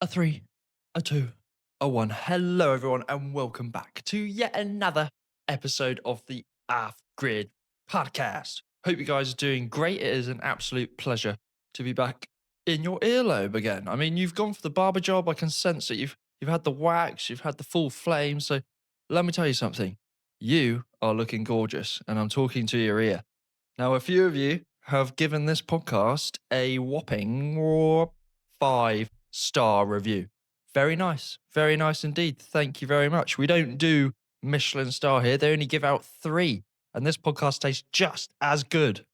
A three, a two, a one. Hello, everyone, and welcome back to yet another episode of the Off Grid podcast. Hope you guys are doing great. It is an absolute pleasure to be back in your earlobe again. I mean, you've gone for the barber job. I can sense it. You've had the wax, you've had the full flame. So let me tell you something. You are looking gorgeous, and I'm talking to your ear. Now, a few of you have given this podcast a whopping 5-star review. Very nice indeed. Thank you very much. We don't do Michelin star here, they only give out 3, and this podcast tastes just as good.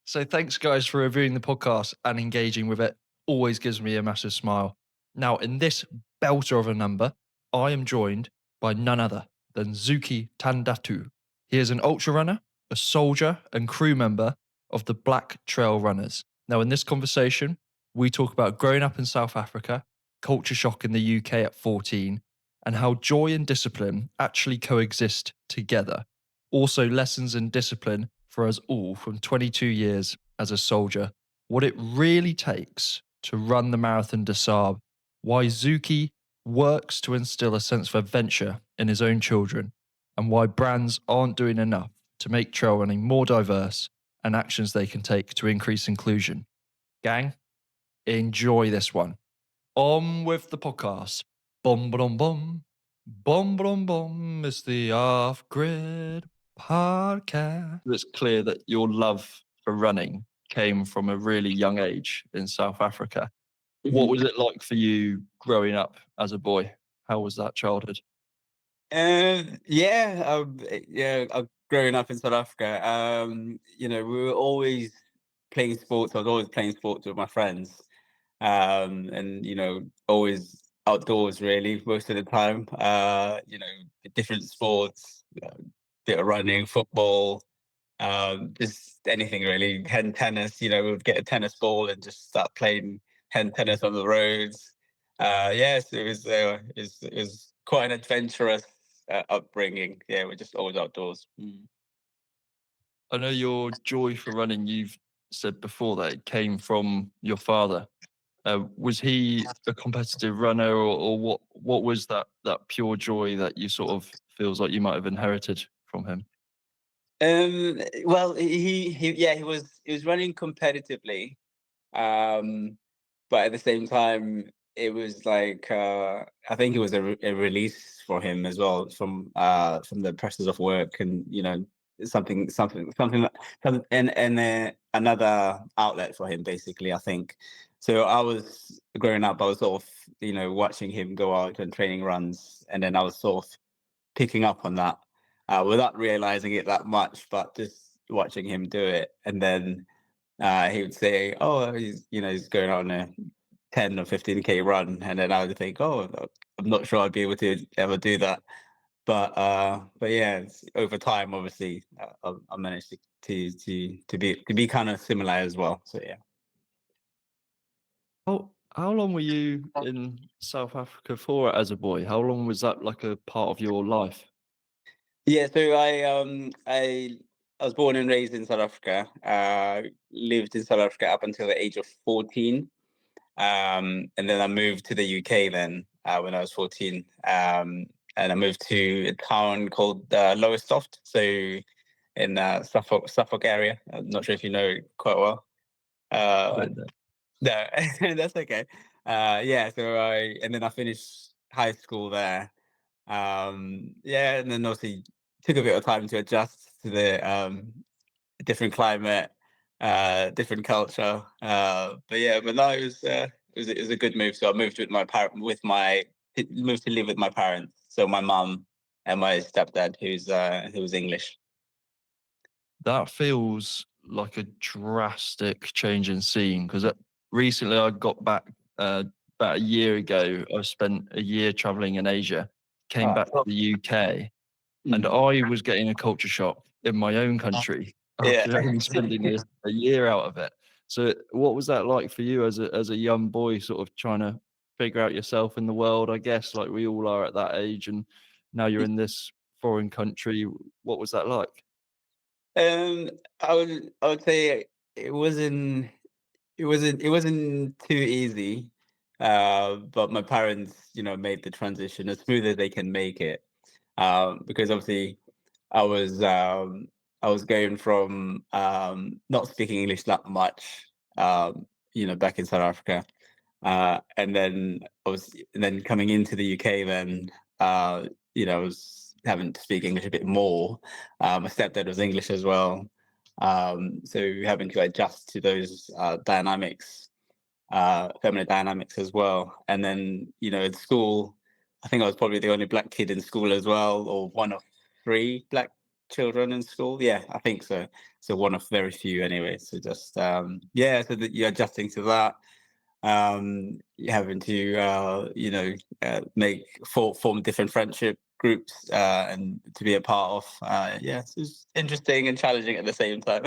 So, thanks, guys, for reviewing the podcast and engaging with it. Always gives me a massive smile. Now, in this belter of a number, I am joined by none other than Zukie Tandathu. He is an ultra runner, a soldier, and crew member of the Black Trail Runners. Now, in this conversation, we talk about growing up in South Africa, culture shock in the UK at 14, and how joy and discipline actually coexist together. Also, lessons in discipline for us all from 22 years as a soldier, what it really takes to run the Marathon de Sables, why Zukie works to instill a sense of adventure in his own children, and why brands aren't doing enough to make trail running more diverse and actions they can take to increase inclusion. Gang, enjoy this one. On with the podcast. Bum bum bum. Bum bum bum. It's the Off Grid podcast. It's clear that your love for running came from a really young age in South Africa. What was it like for you growing up as a boy? How was that childhood? Growing up in South Africa, we were always playing sports. I was always playing sports with my friends, and always outdoors really most of the time. Different sports, bit of running, football, just anything really. Hen tennis, we would get a tennis ball and just start playing hen tennis on the roads. Yes, it was quite an adventurous upbringing. Yeah, we're just always outdoors. I know your joy for running, you've said before that it came from your father. Was he a competitive runner, or what was that pure joy that you sort of feels like you might have inherited from him? Well, he was running competitively, um, but at the same time, it was like I think it was a release for him as well from the pressures of work, and another outlet for him basically. I think so. I was growing up, I was sort of watching him go out and training runs, and then I was sort of picking up on that without realizing it that much, but just watching him do it. And then he would say, "Oh, he's going on a 10 or 15K run," and then I would think, "Oh, I'm not sure I'd be able to ever do that." But yeah, over time, obviously, I managed to be kind of similar as well. So yeah. How long were you in South Africa for as a boy? How long was that like a part of your life? Yeah, so I was born and raised in South Africa. Lived in South Africa up until the age of 14. And then I moved to the UK then when I was 14. And I moved to a town called Lowestoft, so in Suffolk area. I'm not sure if you know it quite well. I Uh, don't know. no, that's okay. Yeah, so and then I finished high school there. Yeah, and then obviously took a bit of time to adjust to the different climate, different culture. But yeah, but no, it was a good move. So I moved moved to live with my parents. So my mum and my stepdad, who's English. That feels like a drastic change in scene because recently I got back about a year ago. I spent a year traveling in Asia, came Ah, back to the UK, and mm. I was getting a culture shock in my own country Yeah. after only spending a year out of it. So, what was that like for you as a young boy, sort of trying to figure out yourself in the world? I guess like we all are at that age, and now you're in this foreign country. What was that like? Um, I would say it wasn't too easy. But my parents, made the transition as smooth as they can make it, because obviously I was um, I was going from not speaking English that much, back in South Africa, and then coming into the UK. Then I was having to speak English a bit more. My stepdad was English as well, so having to adjust to those dynamics, feminine dynamics as well. And then, at school, I think I was probably the only black kid in school as well, or one of three black children in school. Yeah, I think so. So one of very few anyway. So just yeah, so that you're adjusting to that. You're having to make form different friendship groups, and to be a part of. Yeah, so it's interesting and challenging at the same time.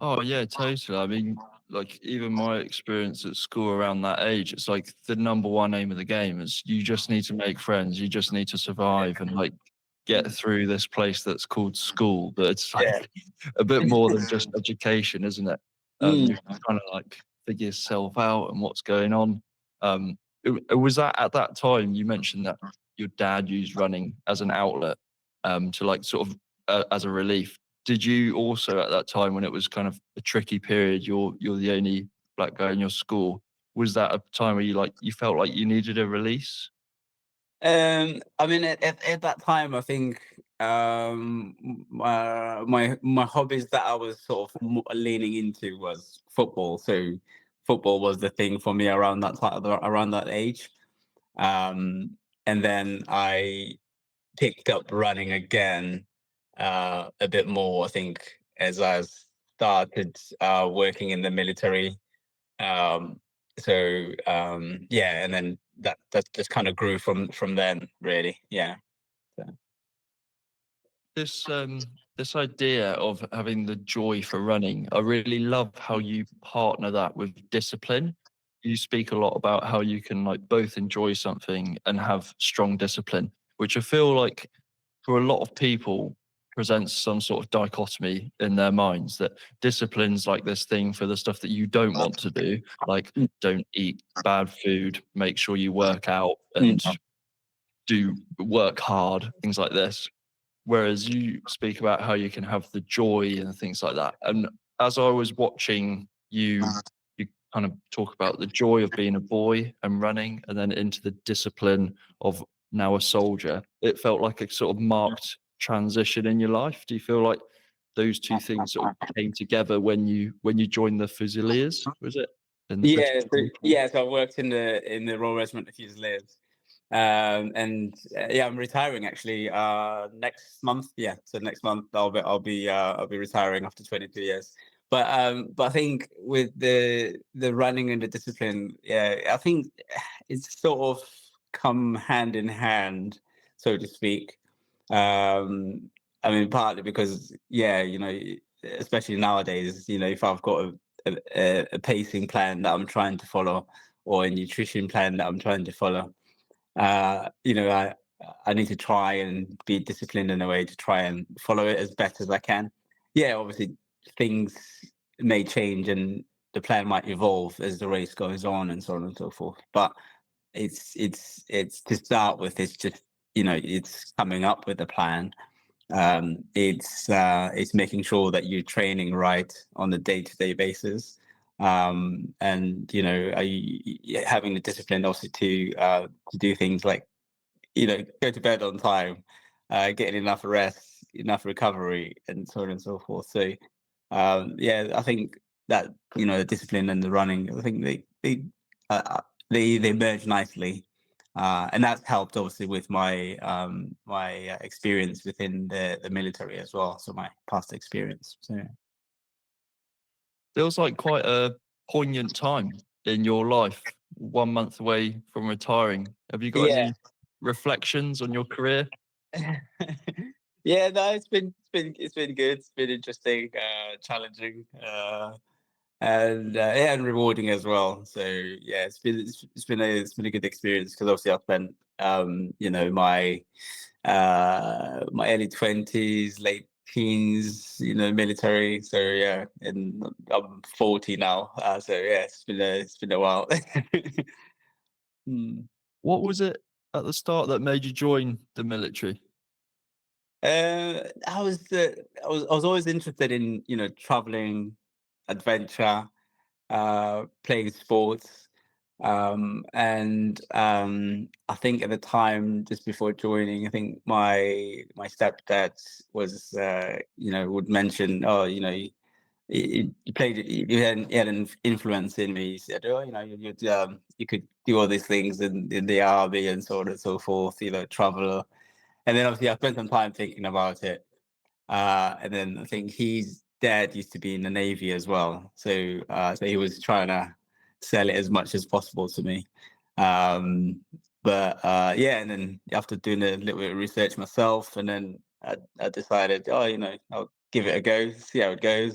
Oh yeah, totally. I mean, like even my experience at school around that age, it's like the number one aim of the game is you just need to make friends, you just need to survive and like get through this place that's called school. But it's Yeah. like a bit more than just education, isn't it? Mm. You're trying to like figure yourself out and what's going on. Was that at that time you mentioned that your dad used running as an outlet, to like sort of as a relief. Did you also at that time when it was kind of a tricky period, you're the only black guy in your school, was that a time where you felt like you needed a release? I mean, at that time, I think my hobbies that I was sort of leaning into was football. So football was the thing for me around that time, around that age. Um, and then I picked up running again, a bit more. I think as I started working in the military. Yeah, and then that just kind of grew from then, really. Yeah. So, This idea of having the joy for running, I really love how you partner that with discipline. You speak a lot about how you can like both enjoy something and have strong discipline, which I feel like for a lot of people presents some sort of dichotomy in their minds that discipline's like this thing for the stuff that you don't want to do, like mm, don't eat bad food, make sure you work out and mm. do work hard, things like this. Whereas you speak about how you can have the joy and things like that. And as I was watching you kind of talk about the joy of being a boy and running, and then into the discipline of now a soldier, it felt like a sort of marked transition in your life. Do you feel like those two things sort of came together when you joined the Fusiliers? Was it in the British? So I worked in the Royal Regiment of Fusiliers. And yeah, I'm retiring actually next month. Yeah, so next month I'll be retiring after 22 years. But I think with the running and the discipline, yeah, I think it's sort of come hand in hand, so to speak. I mean, partly because, yeah, especially nowadays, if I've got a pacing plan that I'm trying to follow, or a nutrition plan that I'm trying to follow, uh, you know, I I need to try and be disciplined in a way to try and follow it as best as I can. Yeah, obviously things may change and the plan might evolve as the race goes on and so on and so forth. But it's to start with. It's just, it's coming up with a plan. It's making sure that you're training right on a day-to-day basis, and having the discipline also to do things like, go to bed on time, getting enough rest, enough recovery, and so on and so forth. So, yeah, I think that, the discipline and the running, I think they merge nicely, and that's helped obviously with my experience within the military as well. So my past experience. So Feels like quite a poignant time in your life, 1 month away from retiring. Have you got yeah. any reflections on your career? Yeah, no, it's been good. It's been interesting, challenging, and rewarding as well. So yeah, it's been a good experience because obviously I spent my my early 20s, late teens, military. So yeah, and I'm 40 now. So yeah, it's been a while. Hmm. What was it at the start that made you join the military? I was always interested in traveling, adventure, playing sports, and I think at the time just before joining, I think my stepdad was would mention, oh, you played he had an influence in me. He said, oh, you could do all these things in the army and so on and so forth, travel. And then obviously I spent some time thinking about it. And then I think his dad used to be in the Navy as well. So he was trying to sell it as much as possible to me. Um, but yeah, and then after doing a little bit of research myself, and then I decided, oh, I'll give it a go, see how it goes.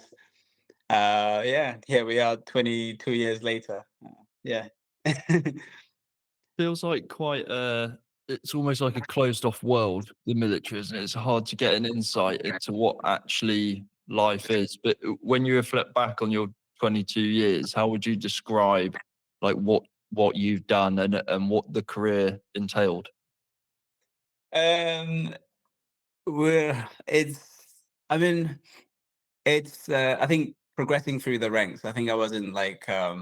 Yeah, here we are 22 years later. Yeah. Feels like quite it's almost like a closed off world, the military, isn't it? It's hard to get an insight into what actually life is. But when you reflect back on your 22 years, how would you describe like what you've done and what the career entailed? um, I mean, I think progressing through the ranks. I think I wasn't like uh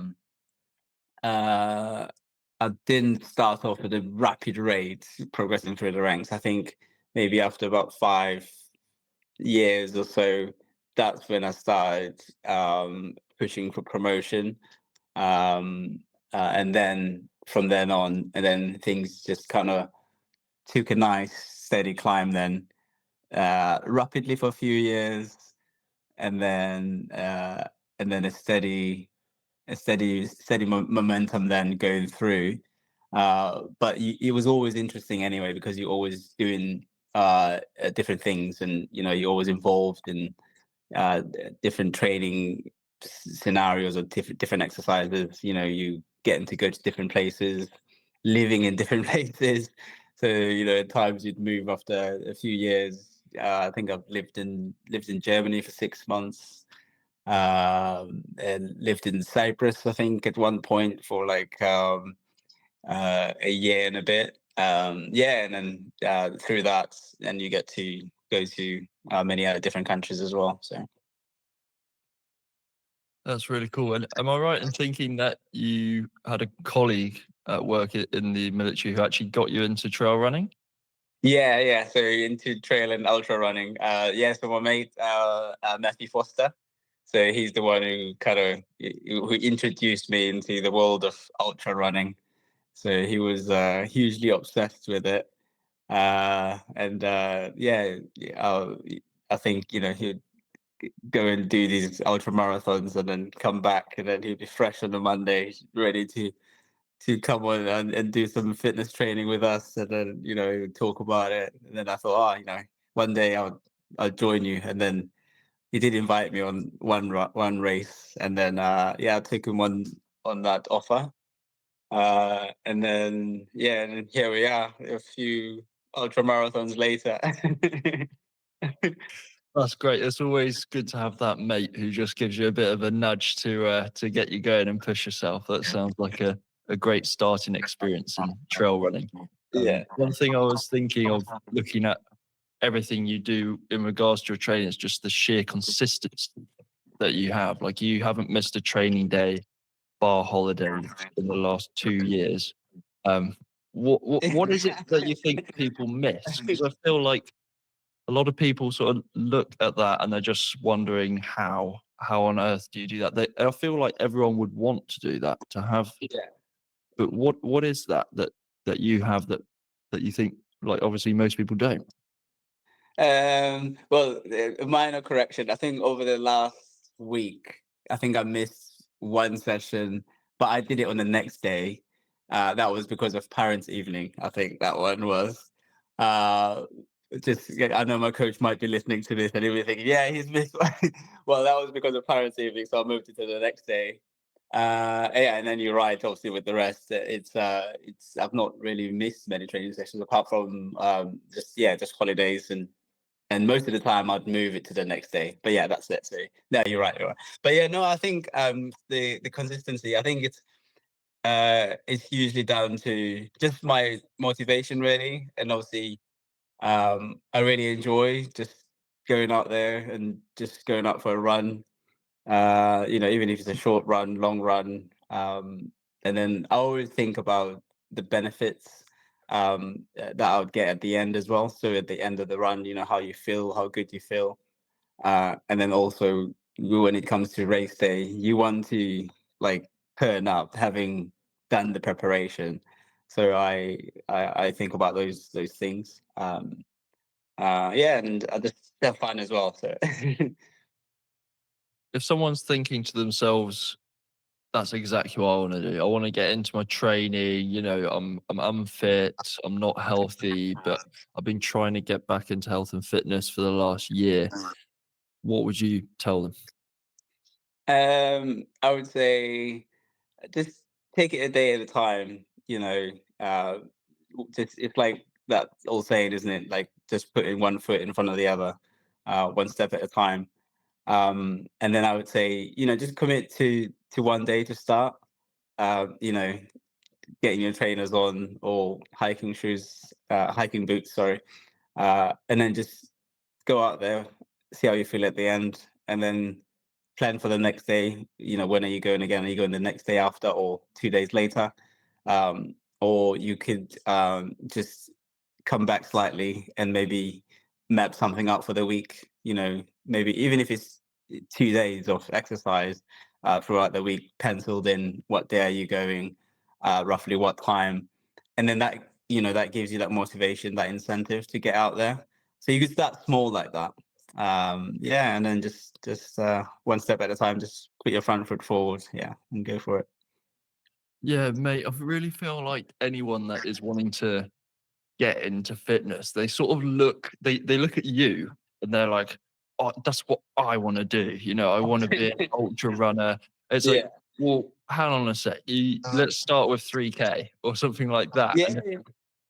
I didn't start off at a rapid rate progressing through the ranks. I think maybe after about 5 years or so, that's when I started pushing for promotion. And then from then on, and then things just kind of took a nice steady climb then, rapidly for a few years, and then a steady momentum then going through. But it was always interesting anyway, because you're always doing different things, and you're always involved in different training scenarios or different exercises. You getting to go to different places, living in different places. So at times you'd move after a few years. I think I've lived in Germany for 6 months, and lived in Cyprus, I think, at one point for like a year and a bit. Yeah, and then through that, and you get to go to many other different countries as well. So. That's really cool. And am I right in thinking that you had a colleague at work in the military who actually got you into trail running? Yeah, yeah. So into trail and ultra running. Yeah. So my mate, Matthew Foster. So he's the one who kind of who introduced me into the world of ultra running. So he was hugely obsessed with it. And yeah, I think he'd go and do these ultra marathons, and then come back, and then he'd be fresh on the Monday, ready to come on and do some fitness training with us, and then talk about it. And then I thought, oh, one day I'll join you. And then he did invite me on one race, and then yeah, I took him on that offer. And then yeah, and then here we are, a few ultra marathons later. That's great. It's always good to have that mate who just gives you a bit of a nudge to get you going and push yourself. That sounds like a great starting experience in trail running. Yeah. One thing I was thinking of looking at everything you do in regards to your training is just the sheer consistency that you have. Like you haven't missed a training day, bar holidays in the last 2 years. Um, what is it that you think people miss? Because I feel like a lot of people sort of look at that and they're just wondering how on earth do you do that? I feel like everyone would want to do that to have, Yeah. but what is that you have that you think like obviously most people don't? Well, a minor correction. I think over the last week, I think I missed one session, but I did it on the next day. That was because of parents' evening. I think that one was. Uh, I know my coach might be listening to this and he'll be thinking, yeah, he's missed one. Well, that was because of parents' evening, so I moved it to the next day. Yeah, and then you're right. Obviously, with the rest, it's I've not really missed many training sessions apart from just holidays and and most of the time I'd move it to the next day. But yeah, that's it. So no, you're right. You're right. But yeah, no, I think the consistency. I think it's usually down to just my motivation, really, and obviously I really enjoy just going out there and just going out for a run. Even if it's a short run, long run, and then I always think about the benefits that I would get at the end as well. So at the end of the run, how you feel, how good you feel, and then also when it comes to race day, you want to like turn up having done the preparation. So I think about those things. Yeah, and I just have fun as well. So If someone's thinking to themselves, that's exactly what I want to do. I want to get into my training. I'm unfit. I'm not healthy, but I've been trying to get back into health and fitness for the last year. What would you tell them? I would say just take it a day at a time. Just it's like that old saying, isn't it? Like just putting one foot in front of the other, one step at a time. And then I would say, just commit to one day to start. Uh, you know, Getting your trainers on or hiking boots, sorry, and then just go out there, see how you feel at the end, and then plan for the next day. When are you going again? Are you going the next day after or 2 days later? Or you could just come back slightly and maybe map something out for the week. Maybe even if it's 2 days of exercise throughout the week, penciled in what day are you going, roughly what time, and then that gives you that motivation, that incentive to get out there. So you can start small like that. Yeah, and then just one step at a time. Just put your front foot forward, yeah, and go for it. Yeah, mate, I really feel like anyone that is wanting to get into fitness, they sort of they look at you and they're like, "Oh, that's what I want to do." I want to be an ultra runner. It's like, Yeah, well, hang on a sec. Let's start with 3K or something like that. yeah. And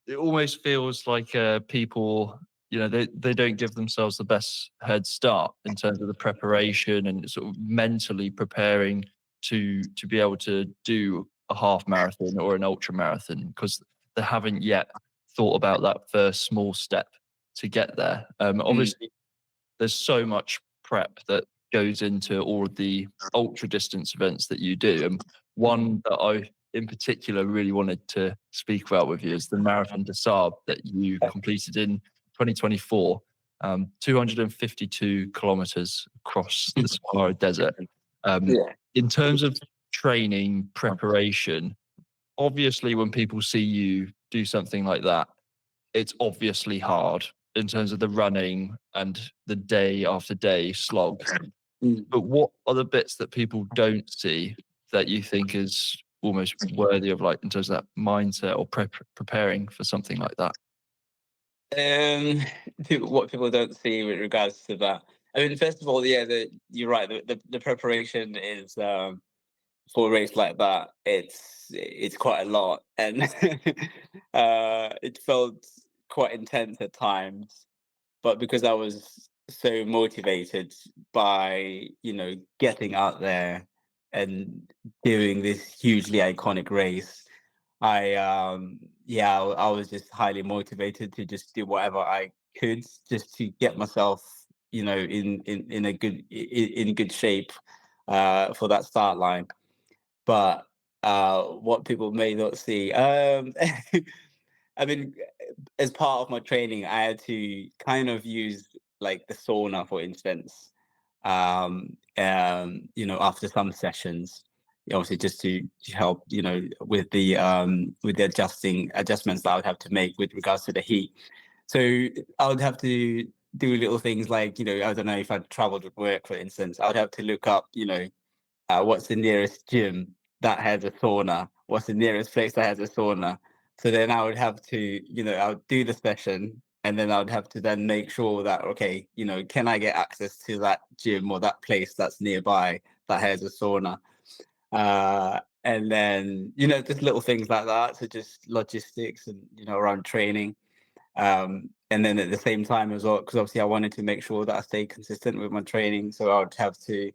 it almost feels like people, they don't give themselves the best head start in terms of the preparation and sort of mentally preparing to be able to do a half marathon or an ultra marathon because they haven't yet thought about that first small step to get there. Mm, Obviously, there's so much prep that goes into all of the ultra distance events that you do. And one that I, in particular, really wanted to speak about with you is the Marathon de Sables that you completed in 2024, 252 kilometers across the Sahara Desert. Um, yeah. in terms of training preparation, obviously, when people see you do something like that, it's obviously hard in terms of the running and the day after day slog. Mm. But what are the bits that people don't see that you think is almost worthy of, like, in terms of that mindset or preparing for something like that? Um, what people don't see with regards to that. I mean, first of all, yeah, you're right. The preparation is for a race like that. It's quite a lot, and it felt quite intense at times. But because I was so motivated by getting out there and doing this hugely iconic race, I was just highly motivated to just do whatever I could just to get myself in a in good shape for that start line. But what people may not see, I mean, as part of my training, I had to kind of use like the sauna, for instance, after some sessions, obviously just to help, with the adjustments that I would have to make with regards to the heat. So I would have to do little things like, I don't know, if I traveled with work, for instance, I would have to look up, what's the nearest gym that has a sauna? What's the nearest place that has a sauna? So then I would have to, I would do the session and then I would have to then make sure that, okay, can I get access to that gym or that place that's nearby that has a sauna? And then, just little things like that. So just logistics and, around training. And then at the same time as well, because obviously I wanted to make sure that I stay consistent with my training, so I would have to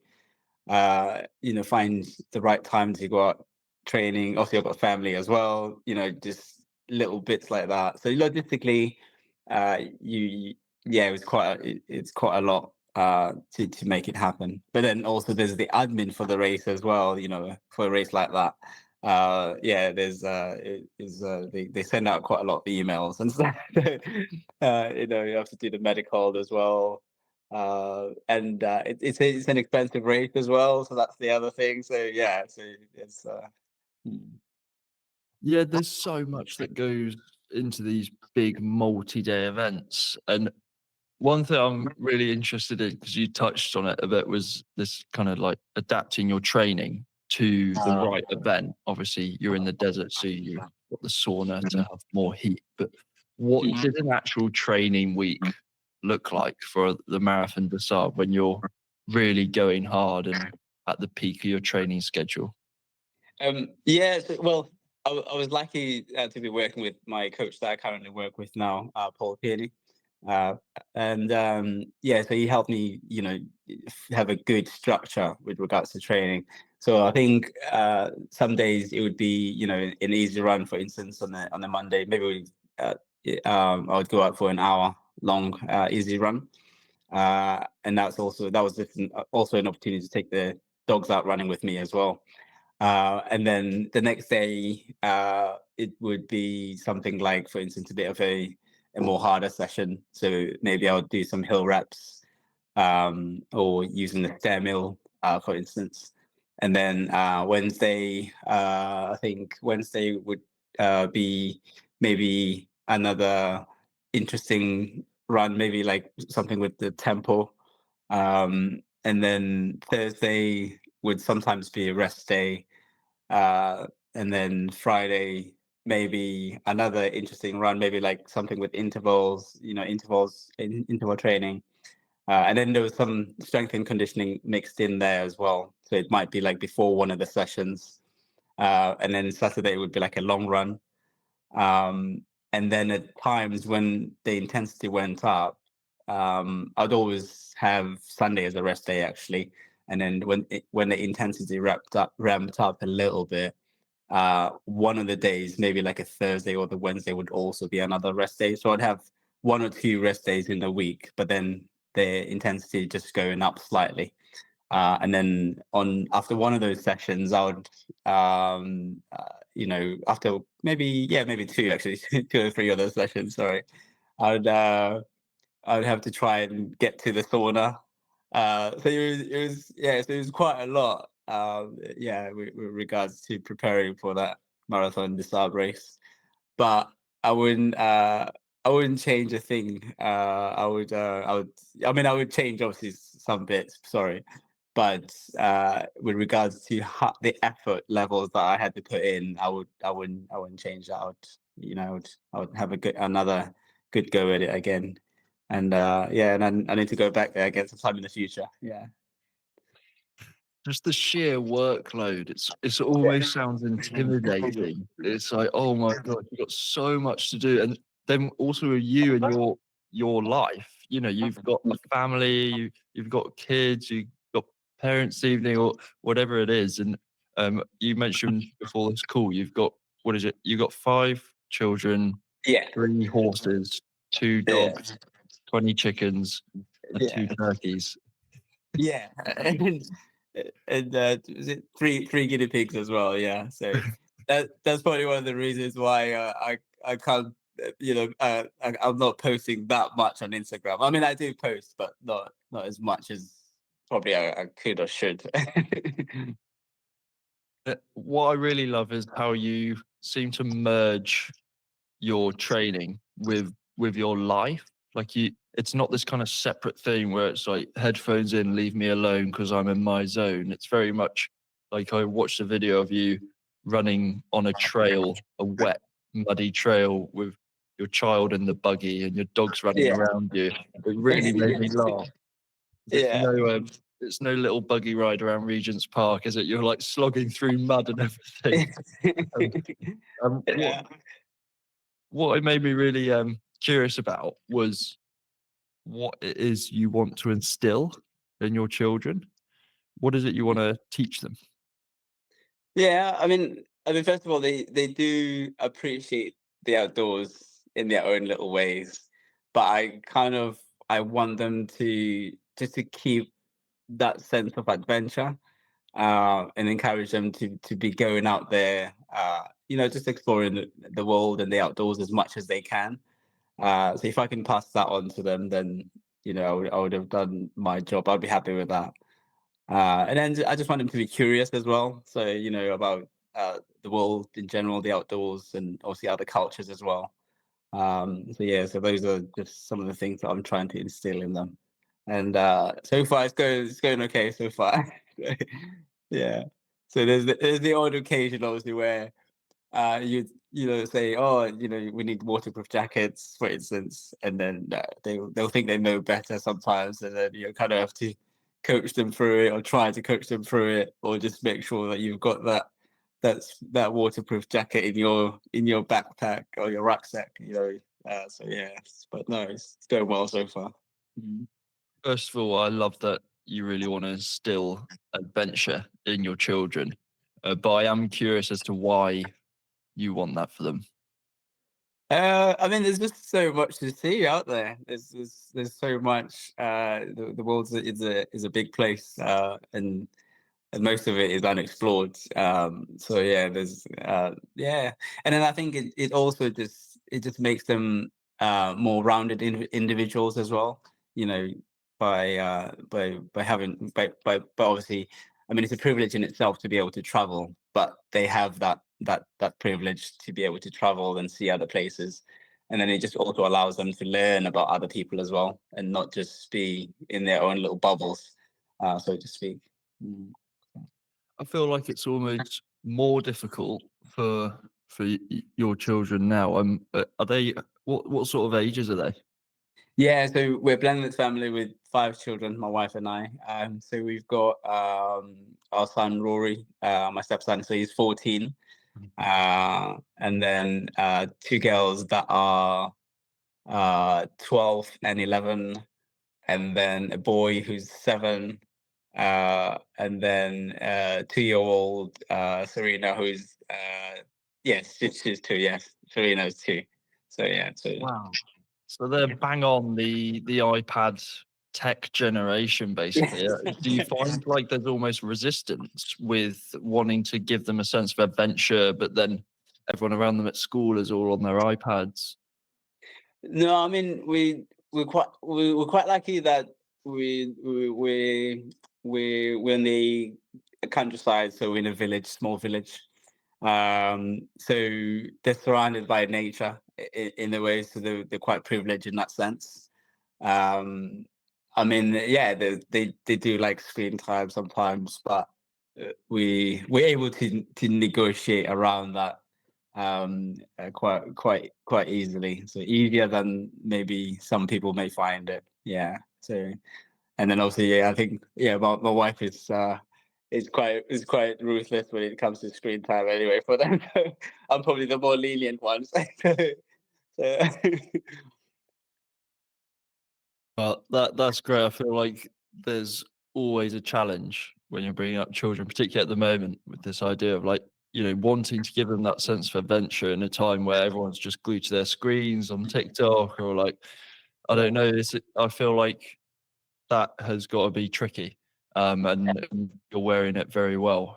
find the right time to go out training. Obviously, I've got family as well, just little bits like that. So logistically, you yeah, it's quite a lot to make it happen. But then also there's the admin for the race as well. For a race like that. Yeah, there's they send out quite a lot of emails and stuff. You have to do the medical as well, and it's an expensive race as well, so that's the other thing. So yeah, so it's mm, Yeah, there's so much that goes into these big multi-day events. And one thing I'm really interested in, because you touched on it a bit, was this kind of like adapting your training to the uh, right event. Obviously, you're in the desert, so you've got the sauna to have more heat. But what mm. did an actual training week look like for the Marathon de Sables when you're really going hard and at the peak of your training schedule? Yeah, well, I was lucky to be working with my coach that I currently work with now, Paul Kearney. Uh, and yeah, so he helped me, have a good structure with regards to training. So I think some days it would be, an easy run, for instance, on the Monday. Maybe I would go out for an hour long easy run, and that was just also an opportunity to take the dogs out running with me as well. And then the next day, it would be something like, for instance, a bit of a more harder session. So maybe I would do some hill reps, or using the stair mill, for instance. And then Wednesday, I think Wednesday would be maybe another interesting run, maybe like something with the tempo. And then Thursday would sometimes be a rest day, uh, and then Friday maybe another interesting run, maybe like something with intervals, interval training. And then there was some strength and conditioning mixed in there as well. So it might be like before one of the sessions, and then Saturday would be like a long run. Um, and then at times when the intensity went up, I'd always have Sunday as a rest day actually. And then when the intensity ramped up a little bit, one of the days, maybe like a Thursday or the Wednesday, would also be another rest day. So I'd have one or two rest days in the week, but then the intensity just going up slightly. And then on after one of those sessions, I would, after maybe two actually, two or three other sessions. Sorry, I would I would have to try and get to the sauna. So so it was quite a lot. Yeah, with regards to preparing for that Marathon de Sables race, but I wouldn't uh I wouldn't change a thing. I mean I would change obviously some bits, sorry. But with regards to the effort levels that I had to put in, I wouldn't change that. I would have another good go at it again. And yeah, and I need to go back there again sometime in the future. Yeah. Just the sheer workload, it's Yeah. almost sounds intimidating. It's like, "Oh my god, you've got so much to do." And then also with you and your life, you've got a family, you've got kids, you've got parents' evening or whatever it is. And, you mentioned before this call, you've got what is it? You've got 5 children, Yeah. 3 horses, 2 Yeah. dogs, 20 chickens, and 2 Yeah. turkeys. Yeah, and was it three guinea pigs as well? Yeah, so that's probably one of the reasons why I can't, I'm not posting that much on Instagram. I mean, I do post, but not as much as probably I could or should. What I really love is how you seem to merge your training with your life. Like it's not this kind of separate thing where it's like headphones in, leave me alone because I'm in my zone. It's very much like I watched a video of you running on a trail, a wet, muddy trail with your child in the buggy and your dogs running Yeah, around you. It really made me laugh. It's yeah. it's no little buggy ride around Regent's Park, is it? You're like slogging through mud and everything. Um, Yeah. what it made me really curious about was what it is you want to instill in your children. What is it you want to teach them? Yeah, I mean, first of all, they do appreciate the outdoors in their own little ways, but I want them to just to keep that sense of adventure, and encourage them to be going out there, just exploring the world and the outdoors as much as they can. So if I can pass that on to them, then I would have done my job. I'd be happy with that. And then I just want them to be curious as well. So, about the world in general, the outdoors, and obviously other cultures as well. So yeah, so those are just some of the things that I'm trying to instill in them. And so far, it's going okay so far. Yeah. So there's the odd occasion, obviously, where you say, oh, we need waterproof jackets, for instance, and then they'll think they know better sometimes, and then you kind of have to coach them through it, or try to coach them through it, or just make sure that you've got that waterproof jacket in your backpack or your rucksack. So yeah, but no, it's going well so far. Mhm. First of all, I love that you really want to instill adventure in your children, but I am curious as to why you want that for them. I mean, there's just so much to see out there. There's so much. The world is a big place, and most of it is unexplored. So yeah, there's yeah, and then I think it also just makes them more rounded individuals as well. You know, by having by obviously, I mean, it's a privilege in itself to be able to travel, but they have that privilege to be able to travel and see other places. And then it just also allows them to learn about other people as well, and not just be in their own little bubbles, so to speak. Mm. I feel like it's almost more difficult for your children now. Are they what sort of ages are they? Yeah, so we're a blended family with five children, my wife and I. So we've got our son Rory, my stepson, so he's 14, and then two girls that are 12 and 11, and then a boy who's 7, and then 2-year-old Serena, who's yes, she's 2. Yes, Serena's 2. So yeah, so Wow. So they're bang on the iPad tech generation, basically. yes. Do you find like there's almost resistance with wanting to give them a sense of adventure, but then everyone around them at school is all on their iPads? No, I mean we're quite lucky that we're in the countryside, so we're in a village, small village. So they're surrounded by nature in a way, so they're quite privileged in that sense. Um, I mean, yeah, they do like screen time sometimes, but we're able to negotiate around that, quite easily. So easier than maybe some people may find it. Yeah. So, and then also, yeah, I think, yeah, my wife is quite ruthless when it comes to screen time anyway for them. So I'm probably the more lenient one. So, Well, that's great. I feel like there's always a challenge when you're bringing up children, particularly at the moment, with this idea of like, wanting to give them that sense of adventure in a time where everyone's just glued to their screens on TikTok or like, I yeah. don't know. I feel like that has got to be tricky. And you're wearing it very well.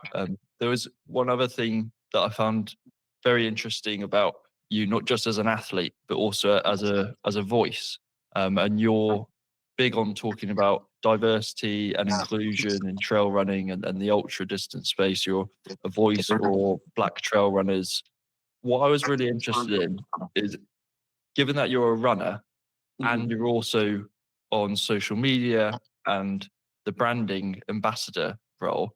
There was one other thing that I found very interesting about you, not just as an athlete, but also as a voice. And you're big on talking about diversity and inclusion in trail running and the ultra distance space. You're a voice for Black trail runners. What I was really interested in is, given that you're a runner and Mhm. you're also on social media and the branding ambassador role,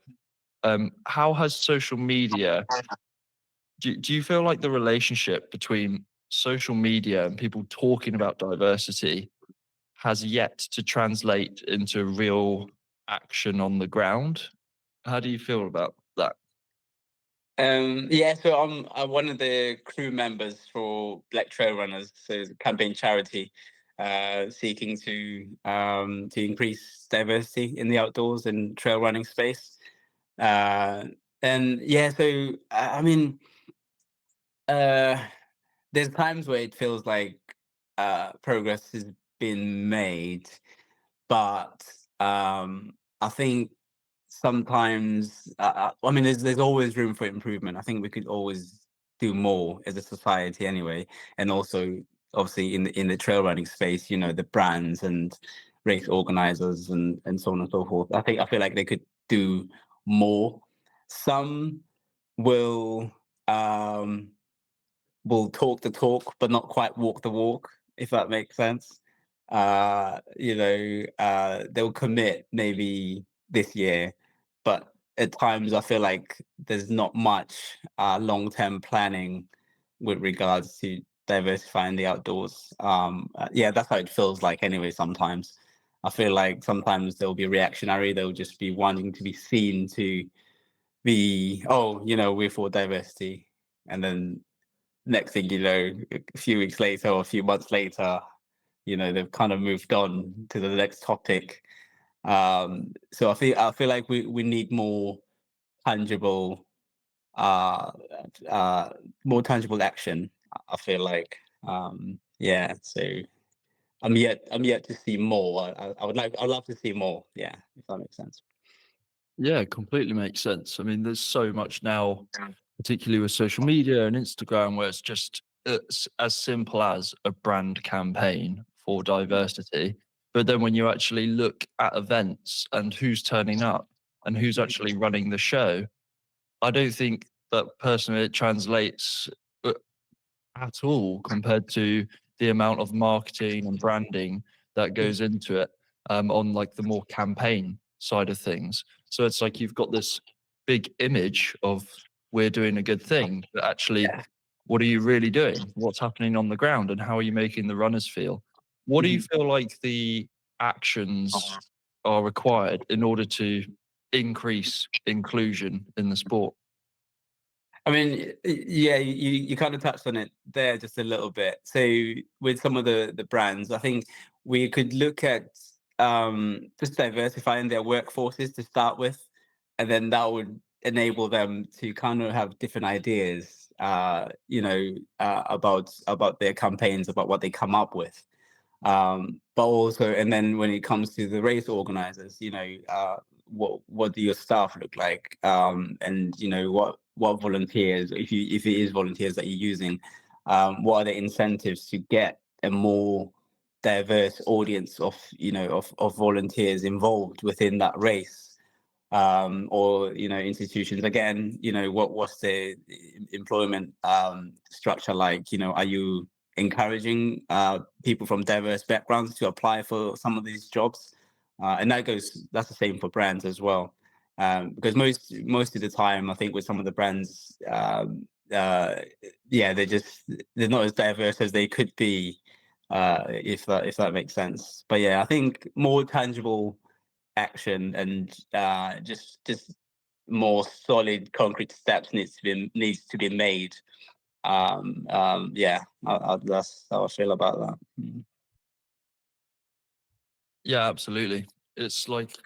how has social media, do you feel like the relationship between social media and people talking about diversity has yet to translate into real action on the ground? How do you feel about that? Yeah, so I'm one of the crew members for Black Trail Runners, so it's a campaign charity seeking to increase diversity in the outdoors and trail running space. Uh, and yeah, so I mean, uh, there's times where it feels like progress has been made, but I think sometimes I mean there's always room for improvement. I think we could always do more as a society anyway, and also obviously in the trail running space, you know, the brands and race organizers and so on and so forth. I feel like they could do more. Some will um talk the talk, but not quite walk the walk, if that makes sense. They'll commit maybe this year, but at times I feel like there's not much long-term planning with regards to diversifying the outdoors. Yeah, that's how it feels like anyway, sometimes. I feel like sometimes they'll be reactionary, they'll just be wanting to be seen to be, oh, you know, we're for diversity. And then next thing you know, a few weeks later or a few months later, you know, they've kind of moved on to the next topic. So I feel like we need tangible uh uh more tangible action. I feel like yeah. So I'm yet to see more. I'd love to see more. Yeah, if that makes sense. Yeah, completely makes sense. I mean, there's so much now, particularly with social media and Instagram, where it's as simple as a brand campaign for diversity. But then when you actually look at events and who's turning up and who's actually running the show, I don't think that personally it translates at all compared to the amount of marketing and branding that goes into it on like the more campaign side of things. So it's like you've got this big image of we're doing a good thing, but actually, Yeah. what are you really doing? What's happening on the ground, and how are you making the runners feel? What do you Mhm. feel like the actions are required in order to increase inclusion in the sport? I mean, yeah, you kind of touched on it there just a little bit. So with some of the brands, I think we could look at just diversifying their workforces to start with, and then that would enable them to kind of have different ideas, about their campaigns, about what they come up with. But also, and then when it comes to the race organizers, you know, what do your staff look like, and you know what volunteers, if it is volunteers that you're using, what are the incentives to get a more diverse audience of, you know, of volunteers involved within that race, or, you know, institutions again, you know, what's the employment structure like, you know, are you encouraging people from diverse backgrounds to apply for some of these jobs, and that's the same for brands as well, because most of the time I think with some of the brands, yeah, they're not as diverse as they could be, if that makes sense. But yeah, I think more tangible action and just more solid concrete steps needs to be made. Yeah, that's how I feel about that. Mm. Yeah, absolutely. It's like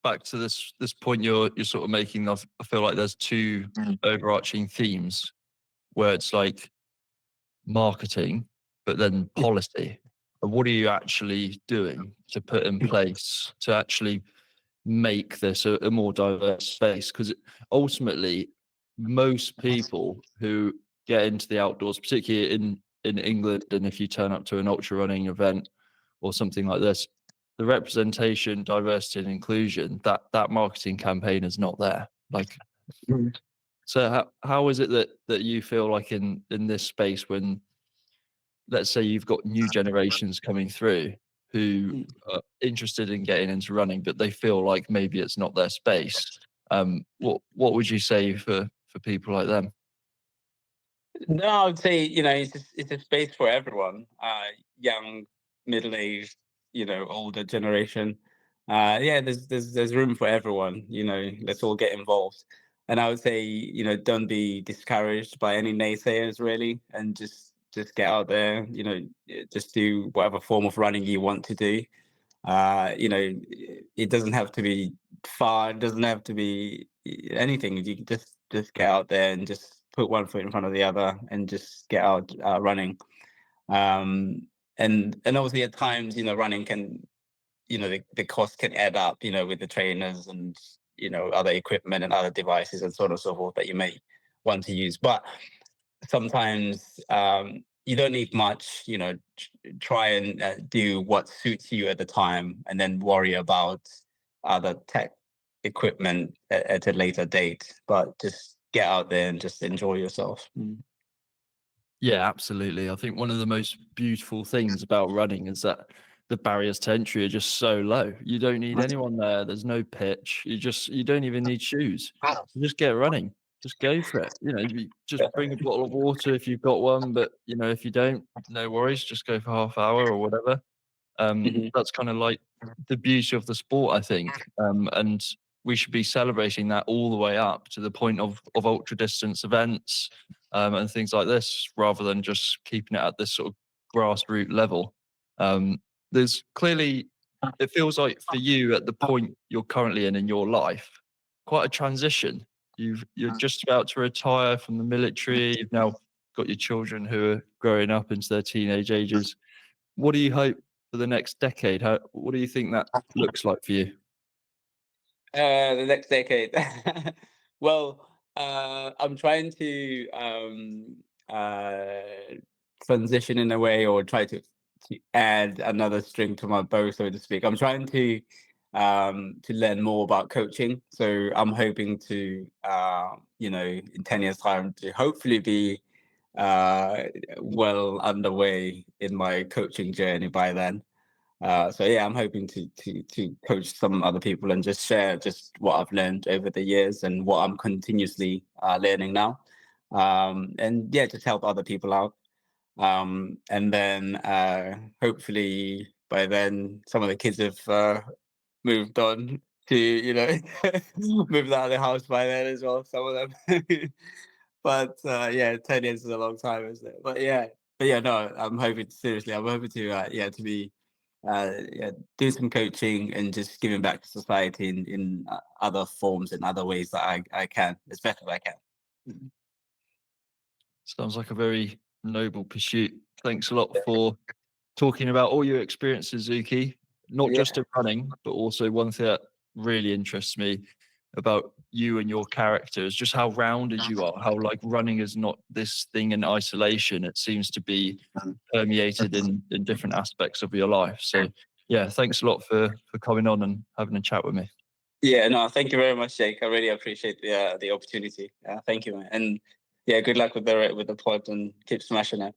back to this point you're sort of making. I feel like there's two overarching themes where it's like marketing, but then policy. And what are you actually doing to put in place to actually make this a more diverse space? Because ultimately, most people who get into the outdoors, particularly in England, and if you turn up to an ultra running event or something like this, the representation, diversity, and inclusion, that marketing campaign is not there. Like, so how is it that you feel like in this space when, let's say, you've got new generations coming through who are interested in getting into running, but they feel like maybe it's not their space. What would you say for people like them? No, I would say, you know, it's a space for everyone, young, middle aged, you know, older generation. Yeah, there's room for everyone. You know, let's all get involved. And I would say, don't be discouraged by any naysayers really, and just get out there. Just do whatever form of running you want to do. It doesn't have to be far. It doesn't have to be anything. You can just get out there and just put one foot in front of the other and just get out running. Um, and obviously at times, running can, the cost can add up, with the trainers and other equipment and other devices and so on and so forth that you may want to use. But sometimes you don't need much. Try and do what suits you at the time, and then worry about other tech equipment at a later date. But just get out there and just enjoy yourself. Yeah, absolutely. I think one of the most beautiful things about running is that the barriers to entry are just so low. You don't need anyone there. There's no pitch. You don't even need shoes. So just get running. Just go for it. You just bring a bottle of water if you've got one, but if you don't, no worries. Just go for half hour or whatever. Mhm. That's kind of like the beauty of the sport, I think. And we should be celebrating that all the way up to the point of ultra distance events and things like this, rather than just keeping it at this sort of grassroots level. There's clearly, it feels like for you at the point you're currently in your life, quite a transition. You're just about to retire from the military. You've now got your children who are growing up into their teenage ages. What do you hope for the next decade? What do you think that looks like for you? The next decade. Well, I'm trying to transition in a way, or try to add another string to my bow, so to speak. I'm trying to learn more about coaching. So I'm hoping to, in 10 years' time, to hopefully be well underway in my coaching journey by then. So yeah, I'm hoping to coach some other people and just share just what I've learned over the years and what I'm continuously learning now, and yeah, just help other people out. And then hopefully by then some of the kids have moved on to moved out of the house by then as well. Some of them, but yeah, 10 years is a long time, isn't it? But yeah, no, I'm hoping, seriously, I'm hoping to yeah, to be yeah, do some coaching and just giving back to society in other forms and other ways that I can, as best as I can. Mhm. Sounds like a very noble pursuit. Thanks a lot for talking about all your experiences, Zuki, not just Yeah. in running, but also one thing that really interests me about you and your character is just how rounded you are, how like running is not this thing in isolation. It seems to be permeated in different aspects of your life. So yeah, thanks a lot for coming on and having a chat with me. Yeah, no, thank you very much, Jake. I really appreciate the opportunity. Thank you, man. And yeah, good luck with the pod, and keep smashing it.